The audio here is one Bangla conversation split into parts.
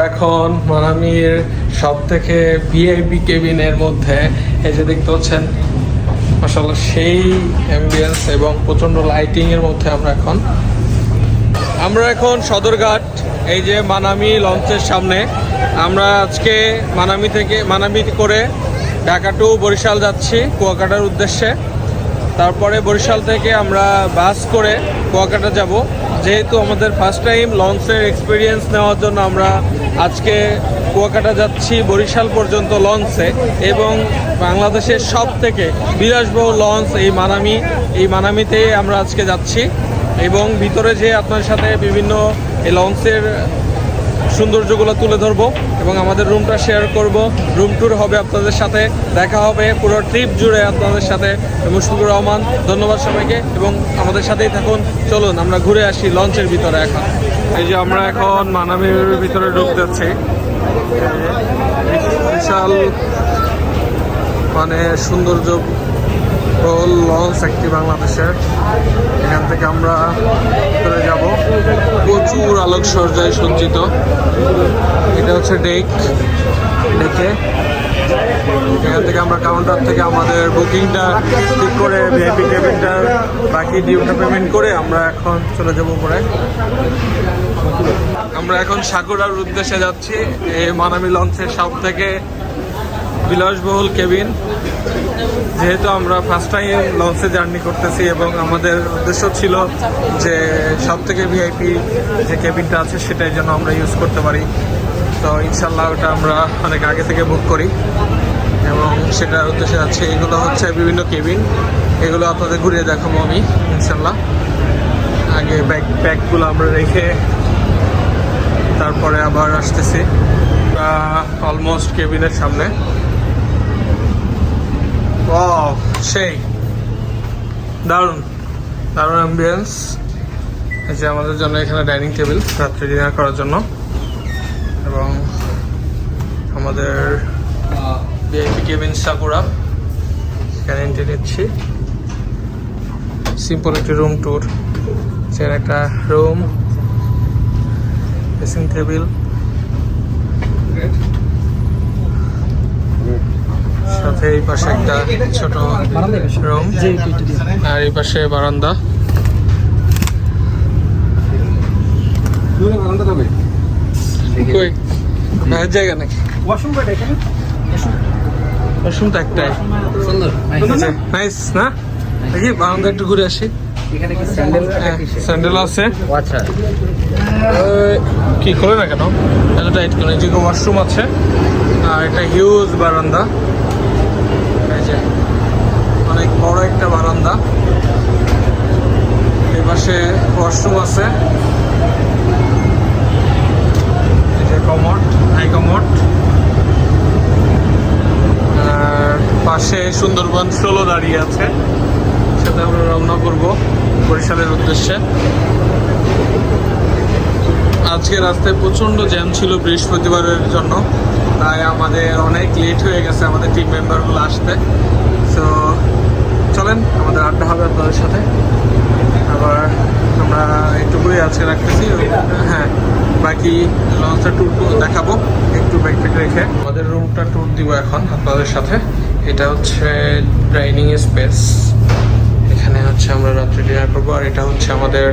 এখন মানামির সব থেকে ভিআইপি কেবিনের মধ্যে এই যে দেখতে পাচ্ছেন মাশাআল্লাহ সেই অ্যাম্বিয়েন্স এবং প্রচন্ড লাইটিং এর মধ্যে আমরা এখন সদরঘাট এই যে মানামি লঞ্চের সামনে। আমরা আজকে মানামি করে ঢাকা টু বরিশাল যাচ্ছি কুয়াকাটার উদ্দেশ্যে। তারপরে বরিশাল থেকে আমরা বাস করে কুয়াকাটা যাব। যেহেতু আমাদের ফার্স্ট টাইম লঞ্চের এক্সপিরিয়েন্স নেওয়ার জন্য আমরা আজকে কুয়াকাটা যাচ্ছি বরিশাল পর্যন্ত লঞ্চে, এবং বাংলাদেশের সব থেকে বিলাসবহুল লঞ্চ এই মানামিতে আমরা আজকে যাচ্ছি। এবং ভিতরে যে আপনার সাথে বিভিন্ন এই লঞ্চের সৌন্দর্যগুলো তুলে ধরবো এবং আমাদের রুমটা শেয়ার করব। রুম ট্যুর হবে, আপনাদের সাথে দেখা হবে পুরো ট্রিপ জুড়ে আপনাদের সাথে। মুশফিকুর রহমান, ধন্যবাদ সবাইকে এবং আমাদের সাথেই থাকুন। চলুন আমরা ঘুরে আসি লঞ্চের ভিতরে। এখন এই যে আমরা এখন মানামির ভিতরে ঢুকতে যাচ্ছি। বিশাল সৌন্দর্য লঞ্চ একটি বাংলাদেশের। এখান থেকে আমরা ভিতরে যাব। প্রচুর আলোকসজ্জায় সজ্জিত। এটা হচ্ছে ডেকে এখান থেকে আমরা কাউন্টার থেকে আমাদের বুকিংটা ঠিক করে ভিআইপি কেবিনটার বাকি ডিউটা পেমেন্ট করে আমরা এখন চলে যাব উপরে। আমরা এখন সাকুরার উদ্দেশ্যে যাচ্ছি। এই মানামি লঞ্চের সব থেকে বিলাসবহুল কেবিন। যেহেতু আমরা ফার্স্ট টাইম লঞ্চে জার্নি করতেছি এবং আমাদের উদ্দেশ্য ছিল যে সব থেকে ভিআইপি যে কেবিনটা আছে সেটাই যেন আমরা ইউজ করতে পারি। তো ইনশাল্লাহ ওটা আমরা অনেক আগে থেকে বুক করি এবং সেটার উদ্দেশ্যে যাচ্ছে। এগুলো হচ্ছে বিভিন্ন কেবিন, এগুলো আপনাদের ঘুরিয়ে দেখাবো আমি ইনশাল্লাহ। আগে ব্যাগগুলো আমরা রেখে তারপরে আবার আসতেছি। অলমোস্ট কেবিনের সামনে। সেই দারুণ অ্যাম্বিয়েন্স। এই যে আমাদের জন্য এখানে ডাইনিং টেবিল রাত্রে ডিনার করার জন্য, এবং আমাদের ভিআইপি কেবিন সাকুরা এখানে এন্ট্রি নিচ্ছি। সিম্পল একটি রুম ট্যুর। সেখানে একটা রুম, ড্রেসিং টেবিল, সাথে এই পাশে একটা ছোট রুম আর এই পাশে বারান্দা। ভাইয়ের জায়গা নাকি? ওয়াশরুম তো একটাই। নাইস না? দেখি বারান্দা একটু ঘুরে আসি। স্যান্ডেল আছে। কি খোলে না কেন? এত টাইট করে। যে ওয়াশরুম আছে আর একটা হিউজ বারান্দা। অনেক বড় একটা বারান্দা। এই পাশে ওয়াশরুম আছে। এই যে হাই কমোড। আর পাশে সুন্দরবন স্লোলো দাঁড়িয়ে আছে। সাথে আমরা রওনা করবো বরিশালের উদ্দেশ্যে। আজকে রাস্তায় প্রচন্ড জ্যাম ছিল বৃহস্পতিবারের জন্য, তাই আমাদের অনেক লেট হয়ে গেছে আমাদের টিম মেম্বারগুলো আসতে। তো চলেন আমাদের আড্ডা হবে আপনাদের সাথে। আবার আমরা একটুকুই আজকে রাখতেছি। হ্যাঁ, বাকি লঞ্চটা ট্যুর দেখাবো একটু ব্যাগ রেখে। আমাদের রুমটা ট্যুর দিব এখন আপনাদের সাথে। এটা হচ্ছে ডাইনিং স্পেস। এখানে হচ্ছে আমরা রাত্রে ডিনার করবো। আর এটা হচ্ছে আমাদের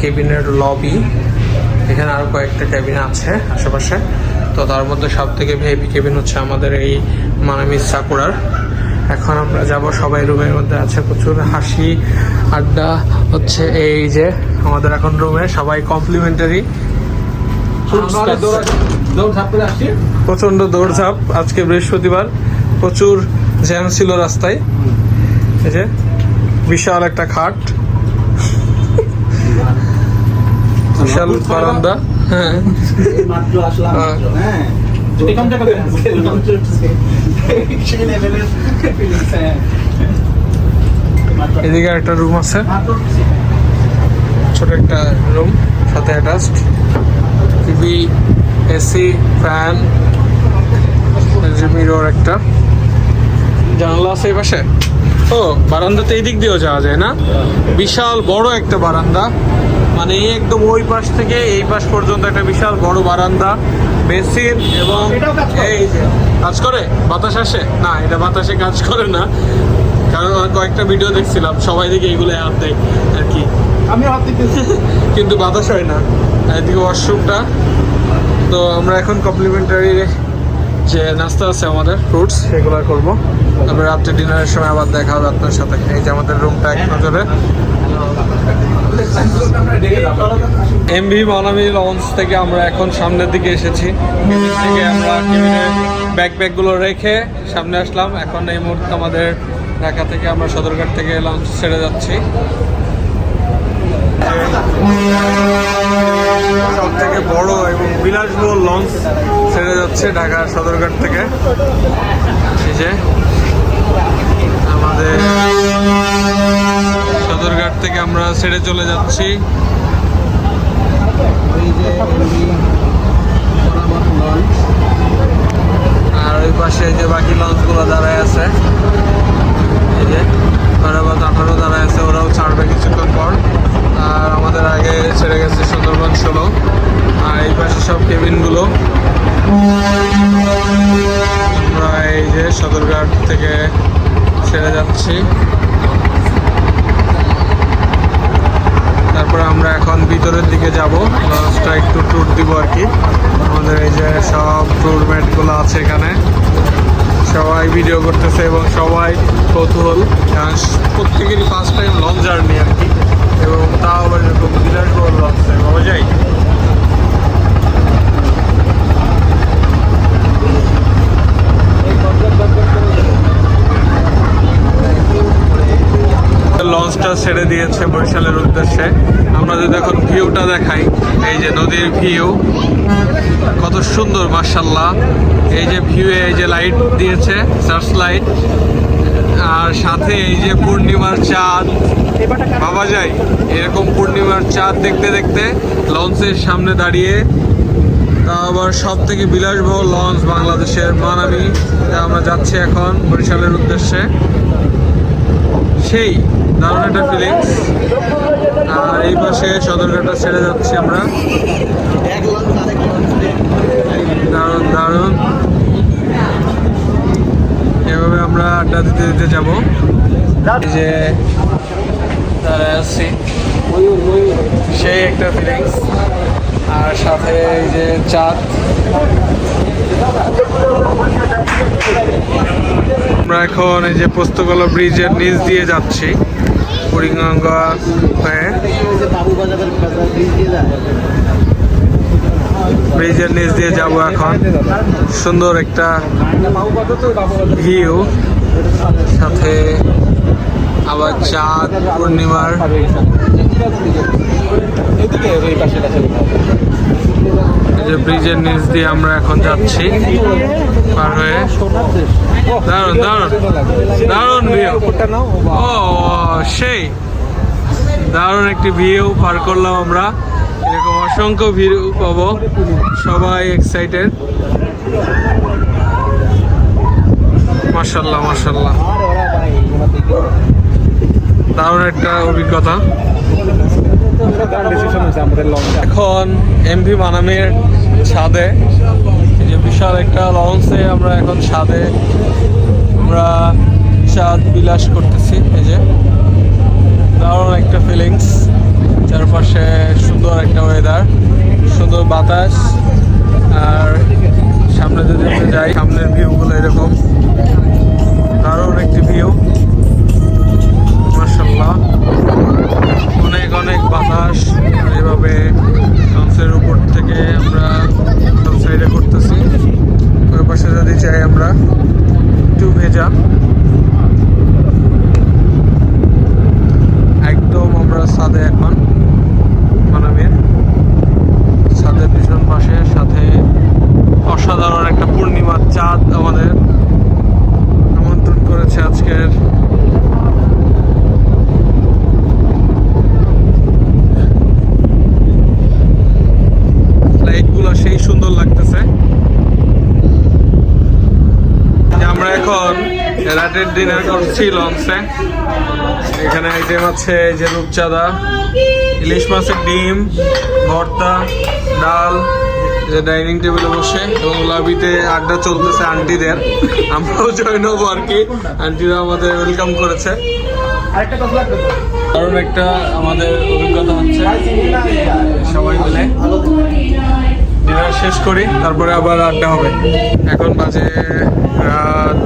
কেবিনের লবি। এখানে আরও কয়েকটা কেবিন আছে আশেপাশে। তো তার মধ্যে সব থেকে ভিআইপি কেবিন হচ্ছে আমাদের এই মানামি সাকুরার। এখন আমরা যাব, সবাই রুমের মধ্যে আছে। প্রচুর হাসি আড্ডা হচ্ছে। এই যে আমাদের এখন রুমে সবাই কমপ্লিমেন্টারি। প্রচন্ড দৌড়ঝাঁপ। আজকে বৃহস্পতিবার, প্রচুর জ্যাম ছিল রাস্তায়। এই যে বিশাল একটা খাট, বিশাল বারান্দা। হ্যাঁ, এদিকে একটা রুম আছে, ছোট একটা রুম সাথে attached TV, AC, fan, mirror, একটা জানালা আছে এই পাশে। ও বারান্দাতে এই দিক দিয়েও যাওয়া যায় না? বিশাল বড় একটা বারান্দা, মানে একদম ওই পাশ থেকে এই পাশ পর্যন্ত একটা বিশাল বড় বারান্দা। বেসিন এবং এই যে কাজ করে বাতাস আসে না, এটা বাতাসে কাজ করে না, কারণ কয়েকটা ভিডিও দেখছিলাম সবাই দিকে এইগুলো হাত দেয় আর কি, আমিও হাত দিতেছি কিন্তু বাতাস হয় না। এদিকে ওয়াশরুমটা। তো আমরা এখন কমপ্লিমেন্টারি যে নাস্তা আছে আমাদের ফ্রুটস সেগুলো করবো, তারপরে রাত্রে ডিনারের সময় আবার দেখা হবে আপনার সাথে। এই যে আমাদের রুমটা এক নজরে। এমভি মানামি লঞ্চ থেকে আমরা এখন সামনের দিকে এসেছি। কেবিন থেকে আমরা কেবিনের ব্যাকপ্যাকগুলো রেখে সামনে আসলাম। এখন এই মুহূর্তে আমাদের ঢাকা থেকে আমরা সদরঘাট থেকে লঞ্চ ছেড়ে যাচ্ছি। সব থেকে বড় এবং বিলাসবহুল লঞ্চ ছেড়ে যাচ্ছে ঢাকা সদরঘাট থেকে। এই যে আমাদের সদরঘাট থেকে আমরা ছেড়ে চলে যাচ্ছি। আর ওই পাশে যে বাকি লঞ্চগুলো দাঁড়ায় আছে, এই যে বারাবাদ 18 দাঁড়ায় আছে, ওরাও ছাড়বে কিছুক্ষণ পর। আর আমাদের আগে ছেড়ে গেছে সুন্দরবন 16। আর এই পাশে সব কেবিনগুলো। আমরা এই যে সদরঘাট থেকে ছেড়ে যাচ্ছি। তারপরে আমরা এখন ভিতরের দিকে যাব, লঞ্চটা একটু ট্যুর দিব আর কি। আমাদের এই যে সব ট্যুর ম্যাটগুলো আছে এখানে, সবাই ভিডিও করতেছে এবং সবাই কৌতূহল, কারণ প্রত্যেকেরই ফার্স্ট টাইম লঞ্চ জার্নি আর কি, এবং তাও আবার এরকম বিলাসবহুল লঞ্চ পাওয়া যায়। লঞ্চটা ছেড়ে দিয়েছে বরিশালের উদ্দেশ্যে। আমরা যদি এখন ভিউটা দেখাই, এই যে নদীর ভিউ কত সুন্দর মাশাআল্লাহ। এই যে ভিউ, এই যে লাইট দিয়েছে সার্চ লাইট, আর সাথে এই যে পূর্ণিমার চাঁদ ভাবা যায়। এরকম পূর্ণিমার চাঁদ দেখতে দেখতে লঞ্চের সামনে দাঁড়িয়ে, তা আবার সব থেকে বিলাসবহুল লঞ্চ বাংলাদেশের মানামি, আমরা যাচ্ছি এখন বরিশালের উদ্দেশ্যে। সেই দারুণ একটা ফিলিংস। আর এই পাশে সদরঘাটটা ছেড়ে যাচ্ছি আমরা। দারুণ দারুণ, এভাবে আমরা আড্ডা দিতে দিতে যাবো। এই যে দাঁড়ায় আছি, সেই একটা ফিলিংস। আর সাথে এই যে চাঁদ। আমরা এখন এই যে পোস্তগোলা ব্রিজের নিচ দিয়ে যাচ্ছি বুড়িগঙ্গা হয়ে। ব্রিজের নিচ দিয়ে যাব এখন। সুন্দর একটা ভিউ, সাথে আবার চাঁদ, পূর্ণিমার। এই যে ব্রিজের নিচ দিয়ে আমরা এখন যাচ্ছি পার হয়ে। দারুণ দারুণ দারুণ ভিউ। ও সেই দারুণ একটি ভিউ পার করলাম আমরা। এরকম অসংখ্য ভিউ পাবো, সবাই এক্সাইটেড। মাশাআল্লাহ মাশাআল্লাহ, দারুণ একটা অভিজ্ঞতা। এখন এমভি মানামির ছাদে, এই যে বিশাল একটা লঞ্চে আমরা এখন ছাদে আমরা চাঁদ বিলাস করতেছি। এই যে দারুণ একটা ফিলিংস, চারপাশে সুন্দর একটা ওয়েদার, সুন্দর বাতাস। আর সামনে যদি আমরা যাই, সামনের ভিউগুলো এরকম দারুণ একটি ভিউ মাশাআল্লাহ। অনেক অনেক বাতাস, এভাবে লঞ্চের উপর থেকে আমরা সব সাইডে করতেছি। ওই পাশে যদি চাই আমরা একটু ভেজা, একদম আমরা ছাদে এখন মানামির ছাদের পিছন পাশে, সাথে অসাধারণ একটা পূর্ণিমার চাঁদ আমাদের আমন্ত্রণ করেছে আজকের। লাইটগুলো সেই সুন্দর লাগতেছে। আমরা এখন রাতের ডিনার করছি লঞ্চে। এখানে আইটেম আছে যে রূপচাঁদা, ইলিশ মাছের ডিম, ভর্তা, ডাল, যে ডাইনিং টেবিলে বসে এবং লবিতে আড্ডা চলতেছে আন্টিদের, আমরাও জয়েন হবো আর কি। আন্টিরা আমাদের ওয়েলকাম করেছে, কারণ একটা আমাদের অভিজ্ঞতা হচ্ছে সবাই মিলে ডিনার শেষ করি, তারপরে আবার আড্ডা হবে। এখন বাজে রাত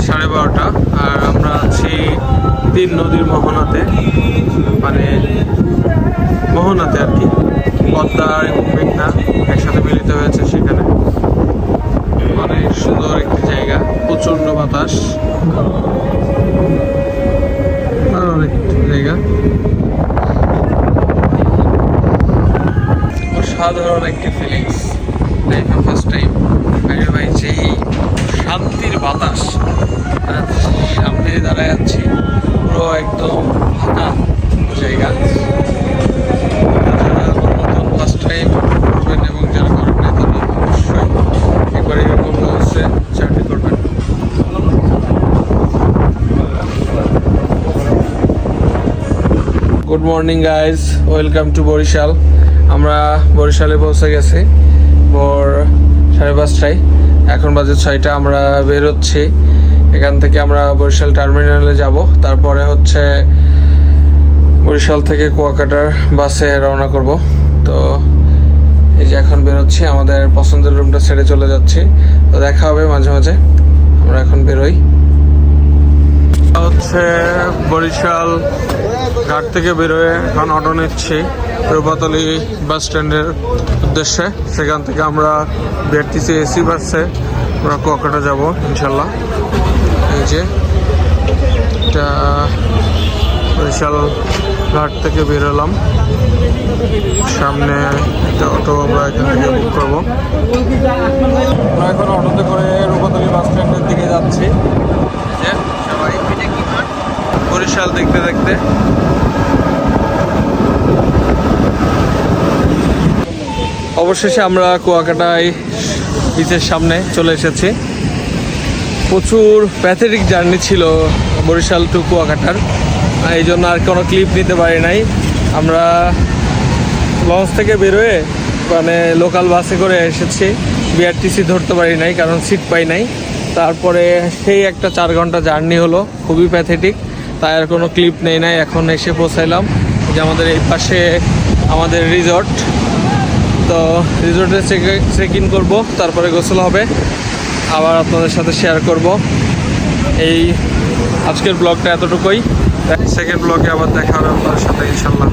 12:30 আর আমরা আছি 3 নদীর মোহনাতে, মানে মোহনাতে আর কি। পদ্মা এবং মেঘনা একসাথে মিলিত হয়েছে সেখানে। অনেক সুন্দর একটি জায়গা, প্রচন্ড বাতাস, অনেক জায়গা, অসাধারণ একটি ফিলিংস। লাইফে ফার্স্ট টাইম ভাই, যেই শান্তির বাতাস, সামনে দাঁড়ায় আছি, পুরো একদম ফাঁকা জায়গা। যারা আমার মতন ফার্স্ট টাইম করবেন এবং যারা করেন না তারা অবশ্যই একবার এরকম লঞ্চে চাকরি করবেন। Good morning guys, welcome to Barishal. আমরা বরিশালে পৌঁছে গেছি ভোর 5:30টায়। এখন বাজে 6টা। আমরা বের হচ্ছি এখান থেকে, আমরা বরিশাল টার্মিনালে যাব, তারপরে হচ্ছে বরিশাল থেকে কুয়াকাটার বাসে রওনা করব। তো এই যে এখন বেরোচ্ছি, আমাদের পছন্দের রুমটা ছেড়ে চলে যাচ্ছি। তো দেখা হবে মাঝে মাঝে, আমরা এখন বেরোই। হচ্ছে বরিশাল ঘাট থেকে বেরোয় এখন অটো নিচ্ছি রূপাতলী বাস স্ট্যান্ডের উদ্দেশ্যে। সেখান থেকে আমরা বিআরটিসি এসি বাসে আমরা কুয়াকাটা যাব ইনশাল্লাহ। এই যে এটা বরিশাল ঘাট থেকে বেরোলাম, সামনে একটা অটো আমরা এখান থেকে বুক করবো। আমরা এখন অটোতে করে রূপাতলী বাস স্ট্যান্ডের দিকে যাচ্ছি। সবাই বরিশাল দেখতে দেখতে। অবশেষে আমরা কুয়াকাটায় বিচের সামনে চলে এসেছি। প্রচুর প্যাথেটিক জার্নি ছিল বরিশাল টু কুয়াকাটার, এই জন্য আর কোনো ক্লিপ নিতে পারি নাই। আমরা লঞ্চ থেকে বেরোয় মানে লোকাল বাসে করে এসেছি, বিআরটিসি ধরতে পারি নাই কারণ সিট পাই নাই। তারপরে সেই একটা 4 ঘন্টা জার্নি হলো, খুবই প্যাথেটিক, তাই আর কোনো ক্লিপ নেই নাই। এখন এসে পৌঁছাইলাম যে আমাদের এই পাশে আমাদের রিসর্ট। তো রিসর্টে চেক ইন করবো, তারপরে গোসল হবে, আবার আপনাদের সাথে শেয়ার করব। এই আজকের ব্লগটা এতটুকুই, সেকেন্ড ব্লগে আবার দেখা হবে আপনাদের সাথে ইনশাল্লাহ।